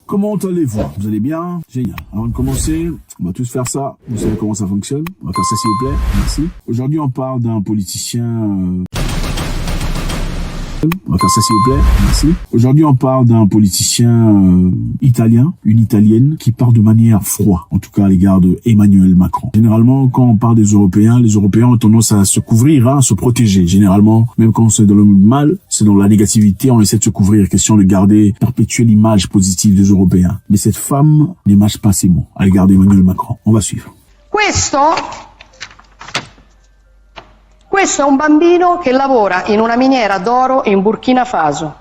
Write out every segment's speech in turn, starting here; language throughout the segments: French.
Comment allez-vous? Vous allez bien? Génial. Avant de commencer, on va tous faire ça. Vous savez comment ça fonctionne. On va faire ça s'il vous plaît. Merci. Aujourd'hui, on parle d'un politicien... On va faire ça s'il vous plaît. Merci. Aujourd'hui, on parle d'un politicien italien, une italienne, qui parle de manière froide, en tout cas à l'égard de Emmanuel Macron. Généralement, quand on parle des Européens, les Européens ont tendance à se couvrir, à se protéger. Généralement, même quand c'est dans le mal, c'est dans la négativité, on essaie de se couvrir. Question de garder, perpétuer l'image positive des Européens. Mais cette femme n'émage pas ces mots à l'égard d'Emmanuel Macron. On va suivre. Questo è un bambino che lavora in una miniera d'oro in Burkina Faso.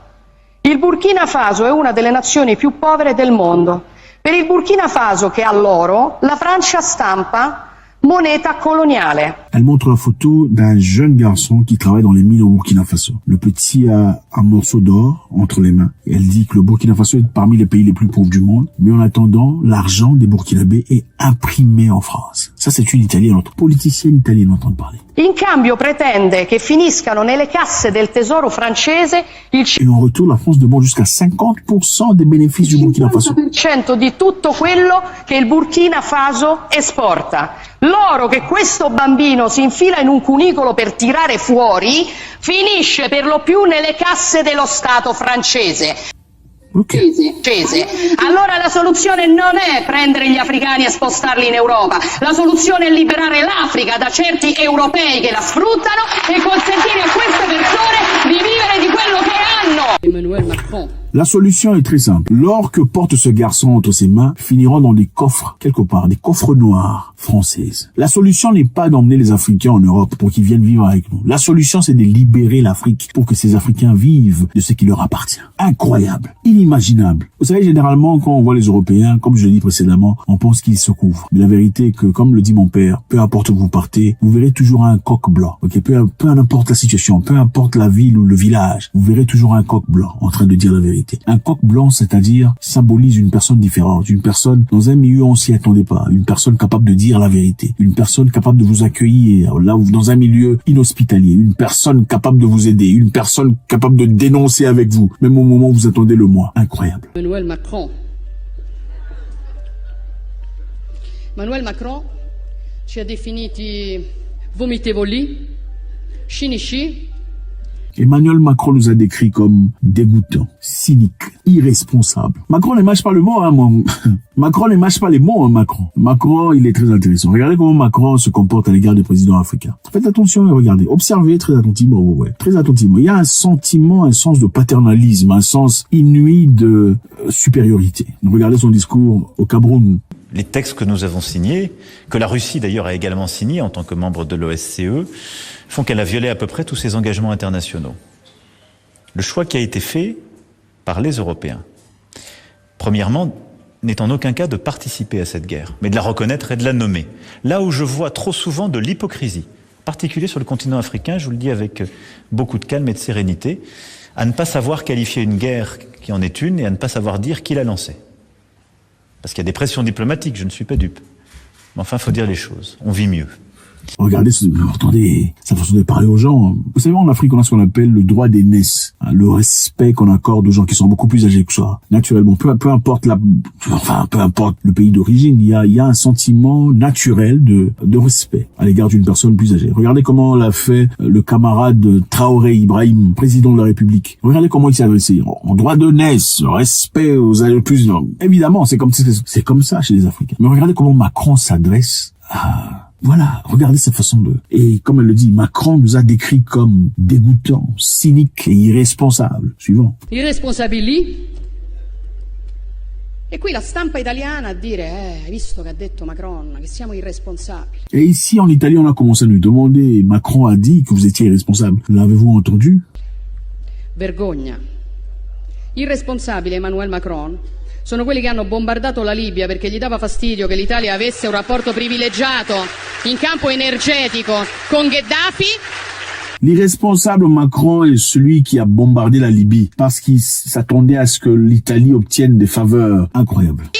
Il Burkina Faso è una delle nazioni più povere del mondo. Per il Burkina Faso, che ha l'oro, la Francia stampa moneta coloniale. Elle montre la photo d'un jeune garçon qui travaille dans les mines au Burkina Faso. Le petit a un morceau d'or entre les mains. Et elle dit que le Burkina Faso est parmi les pays les plus pauvres du monde. Mais en attendant, l'argent des Burkinabés est imprimé en France. Ça, c'est une italienne, notre politicienne italienne entend parler. In cambio pretende che finiscano nelle casse del tesoro francese il Et en retour, la France demande jusqu'à 50% des bénéfices du Burkina Faso. 50% di tutto quello che il Burkina Faso esporta. L'oro che questo bambino si infila in un cunicolo per tirare fuori finisce per lo più nelle casse dello Stato francese. Okay. Allora la soluzione non è prendere gli africani e spostarli in Europa, la soluzione è liberare l'Africa da certi europei che la sfruttano e consentire a queste persone di vivere di quello che hanno. Emmanuel Macron. La solution est très simple. L'or que porte ce garçon entre ses mains finira dans des coffres, quelque part, des coffres noirs françaises. La solution n'est pas d'emmener les Africains en Europe pour qu'ils viennent vivre avec nous. La solution, c'est de libérer l'Afrique pour que ces Africains vivent de ce qui leur appartient. Incroyable. Inimaginable. Vous savez, généralement, quand on voit les Européens, comme je l'ai dit précédemment, on pense qu'ils se couvrent. Mais la vérité est que, comme le dit mon père, peu importe où vous partez, vous verrez toujours un coq blanc. Ok, peu importe la situation, peu importe la ville ou le village, vous verrez toujours un coq blanc en train de dire la vérité. Un coq blanc, c'est-à-dire, symbolise une personne différente, une personne dans un milieu où on s'y attendait pas, une personne capable de dire la vérité, une personne capable de vous accueillir là où dans un milieu inhospitalier, une personne capable de vous aider, une personne capable de dénoncer avec vous, même au moment où vous attendez le moi. Incroyable. Emmanuel Macron ci ha definiti vomitevoli, cynici. Emmanuel Macron nous a décrit comme dégoûtant, cynique, irresponsable. Macron n'émâche pas le mot, Macron n'émâche pas les mots, Macron. Macron, il est très intéressant. Regardez comment Macron se comporte à l'égard des présidents africains. Faites attention et regardez. Observez très attentivement, très attentivement. Il y a un sentiment, un sens de paternalisme, un sens inouï de supériorité. Regardez son discours au Cameroun. Les textes que nous avons signés, que la Russie d'ailleurs a également signés en tant que membre de l'OSCE, font qu'elle a violé à peu près tous ses engagements internationaux. Le choix qui a été fait par les Européens, premièrement, n'est en aucun cas de participer à cette guerre, mais de la reconnaître et de la nommer. Là où je vois trop souvent de l'hypocrisie, en particulier sur le continent africain, je vous le dis avec beaucoup de calme et de sérénité, à ne pas savoir qualifier une guerre qui en est une et à ne pas savoir dire qui l'a lancée. Parce qu'il y a des pressions diplomatiques, je ne suis pas dupe. Mais enfin, il faut dire les choses. On vit mieux. Regardez, attendez, sa façon de parler aux gens. Vous savez, en Afrique, on a ce qu'on appelle le droit d'aînesse, le respect qu'on accorde aux gens qui sont beaucoup plus âgés que soi. Naturellement, peu importe peu importe le pays d'origine, il y a un sentiment naturel de respect à l'égard d'une personne plus âgée. Regardez comment l'a fait le camarade Traoré Ibrahim, président de la République. Regardez comment il s'est adressé. En droit d'aînesse, respect aux âgés plus. Évidemment, c'est comme ça chez les Africains. Mais regardez comment Macron s'adresse à... Voilà, regardez cette façon de... Et comme elle le dit, Macron nous a décrit comme dégoûtant, cynique et irresponsable. Suivant. Irresponsabili. E qui la stampa italiana a dire, hai visto che ha detto Macron, che siamo irresponsabili. Et ici, en Italie, on a commencé à nous demander, Macron a dit que vous étiez irresponsable. L'avez-vous entendu? Vergogna. Irresponsabile Emmanuel Macron sono quelli che hanno bombardato la Libia perché gli dava fastidio che l'Italia avesse un rapporto privilegiato in campo energetico con Gheddafi. L'irresponsable Macron est celui qui a bombardé la Libye parce qu'il s'attendait à ce que l'Italie obtienne des faveurs incroyables.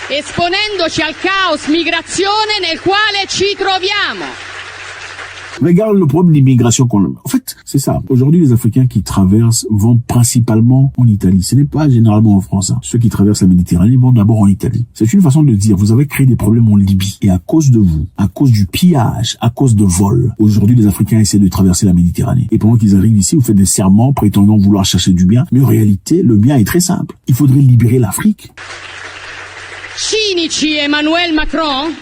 Esponendoci al caos migrazione nel quale ci troviamo. Regarde le problème d'immigration qu'on a. En fait, c'est ça. Aujourd'hui, les Africains qui traversent vont principalement en Italie. Ce n'est pas généralement en France. Ceux qui traversent la Méditerranée vont d'abord en Italie. C'est une façon de dire, vous avez créé des problèmes en Libye. Et à cause de vous, à cause du pillage, à cause de vols, aujourd'hui, les Africains essaient de traverser la Méditerranée. Et pendant qu'ils arrivent ici, vous faites des serments prétendant vouloir chercher du bien. Mais en réalité, le bien est très simple. Il faudrait libérer l'Afrique. Cinici Emmanuel Macron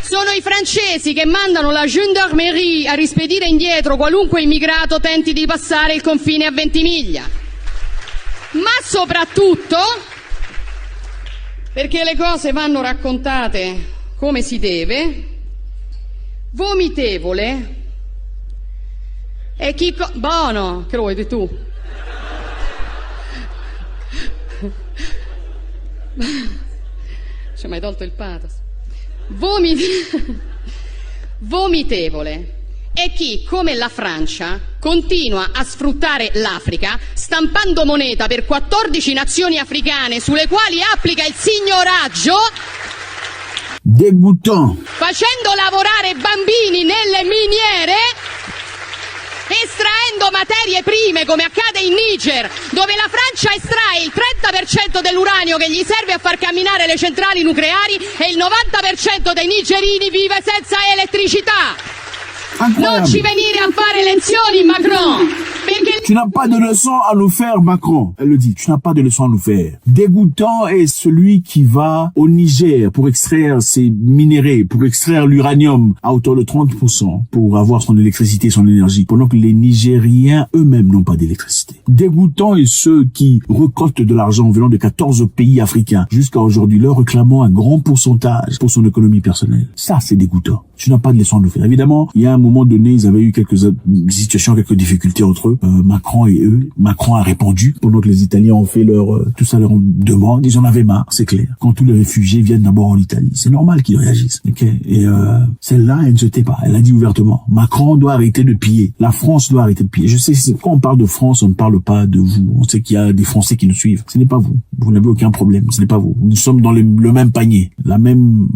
sono i francesi che mandano la gendarmerie a rispedire indietro qualunque immigrato tenti di passare il confine a Ventimiglia. Ma soprattutto perché le cose vanno raccontate come si deve, vomitevole è chi... Buono, che lo vuoi tu? Ci hai mai tolto il pathos? Vomitevole è chi, come la Francia, continua a sfruttare l'Africa stampando moneta per 14 nazioni africane sulle quali applica il signoraggio, dégoûtant, facendo lavorare bambini nelle miniere, estraendo materie prime come accade in Niger, dove la Francia estrae il 30% dell'uranio che gli serve a far camminare le centrali nucleari e il 90% dei nigerini vive senza elettricità. Non ci venire a fare lezioni, Macron, perché... Tu n'as pas de leçon à nous faire, Macron. Elle le dit, tu n'as pas de leçon à nous faire. Dégoûtant est celui qui va au Niger pour extraire ses minéraux, pour extraire l'uranium à hauteur de 30% pour avoir son électricité, son énergie, pendant que les Nigériens eux-mêmes n'ont pas d'électricité. Dégoûtant est ceux qui récoltent de l'argent venant de 14 pays africains jusqu'à aujourd'hui, leur réclamant un grand pourcentage pour son économie personnelle. Ça, c'est dégoûtant. Tu n'as pas de leçon à nous faire. Évidemment, il y a un moment donné, ils avaient eu quelques situations, quelques difficultés entre eux, Macron et eux. Macron a répondu pendant que les Italiens ont fait tout ça leur demande. Ils en avaient marre, c'est clair. Quand tous les réfugiés viennent d'abord en Italie, c'est normal qu'ils réagissent. Okay. Et celle-là, elle ne se tait pas. Elle a dit ouvertement, Macron doit arrêter de piller. La France doit arrêter de piller. Je sais, quand on parle de France, on ne parle pas de vous. On sait qu'il y a des Français qui nous suivent. Ce n'est pas vous. Vous n'avez aucun problème. Ce n'est pas vous. Nous sommes dans le même panier. La même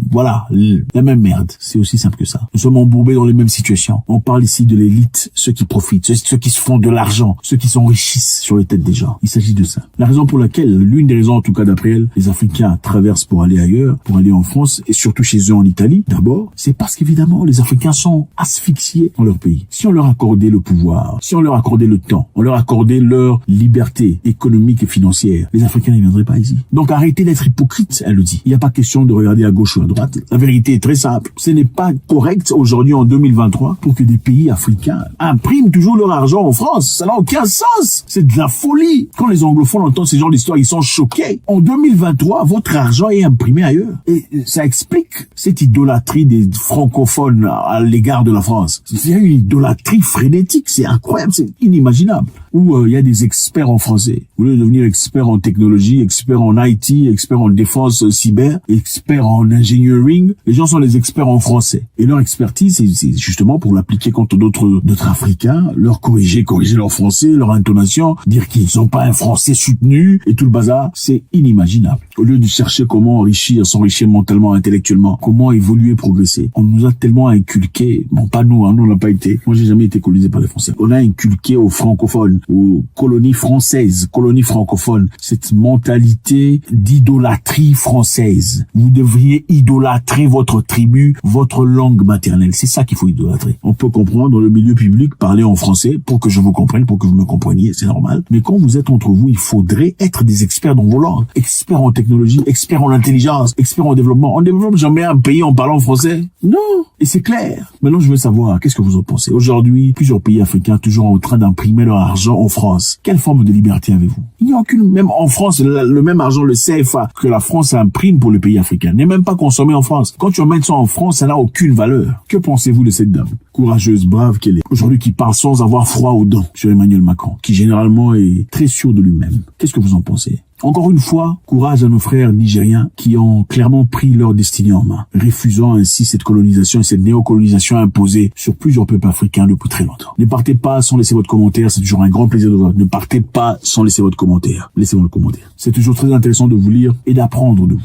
merde. C'est aussi simple que ça. Nous sommes embourbés dans les mêmes situations. On parle ici de l'élite, ceux qui profitent, ceux qui se font de l'argent, ceux qui s'enrichissent sur les têtes des gens. Il s'agit de ça. La raison pour laquelle, l'une des raisons en tout cas d'après elle, les Africains traversent pour aller ailleurs, pour aller en France et surtout chez eux en Italie, d'abord, c'est parce qu'évidemment les Africains sont asphyxiés dans leur pays. Si on leur accordait le pouvoir, si on leur accordait le temps, on leur accordait leur liberté économique et financière, les Africains ne viendraient pas ici. Donc arrêtez d'être hypocrite, elle le dit. Il n'y a pas question de regarder à gauche ou à droite. La vérité est très simple. Ce n'est pas correct aujourd'hui en 2023 pour que des pays africains impriment toujours leur argent en France. Ça n'a aucun sens. C'est de la folie. Quand les anglophones entendent ces genres d'histoires, ils sont choqués. En 2023, votre argent est imprimé ailleurs. Et ça explique cette idolâtrie des francophones à l'égard de la France. C'est une idolâtrie frénétique. C'est incroyable. C'est inimaginable. Où il y a des experts en français. Au lieu de devenir experts en technologie, experts en IT, experts en défense cyber, experts en engineering, les gens sont les experts en français. Et leur expertise, c'est justement pour l'appliquer contre d'autres Africains, leur corriger leur français, leur intonation, dire qu'ils n'ont pas un français soutenu et tout le bazar. C'est inimaginable. Au lieu de chercher comment s'enrichir mentalement, intellectuellement, comment évoluer, progresser, on nous a tellement inculqué, bon pas nous, nous on n'a pas été, moi j'ai jamais été colonisé par les Français, on a inculqué aux francophones, aux colonies françaises, colonies francophones, cette mentalité d'idolâtrie française. Vous devriez idolâtrer votre tribu, votre langue maternelle. C'est ça qu'il faut idolâtrer. On peut comprendre dans le milieu public, parler en français pour que je vous comprenne, pour que vous me compreniez, c'est normal. Mais quand vous êtes entre vous, il faudrait être des experts dans vos langues. Experts en technologie, experts en intelligence, experts en développement. On ne développe jamais un pays en parlant français. Non. Et c'est clair. Maintenant, je veux savoir, qu'est-ce que vous en pensez? Aujourd'hui, plusieurs pays africains toujours en train d'imprimer leur argent en France. Quelle forme de liberté avez-vous? Il n'y a aucune, même en France, le même argent, le CFA, que la France imprime pour le pays africain, n'est même pas consommé en France. Quand tu emmènes ça en France, ça n'a aucune valeur. Que pensez-vous de cette dame? Courageuse, brave qu'elle est. Aujourd'hui, qui parle sans avoir froid aux dents sur Emmanuel Macron, qui généralement est très sûr de lui-même. Qu'est-ce que vous en pensez? Encore une fois, courage à nos frères nigériens qui ont clairement pris leur destinée en main, refusant ainsi cette colonisation et cette néocolonisation imposée sur plusieurs peuples africains depuis très longtemps. Ne partez pas sans laisser votre commentaire, c'est toujours un grand plaisir de vous voir. Ne partez pas sans laisser votre commentaire. Laissez votre commentaire. C'est toujours très intéressant de vous lire et d'apprendre de vous.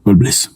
God bless.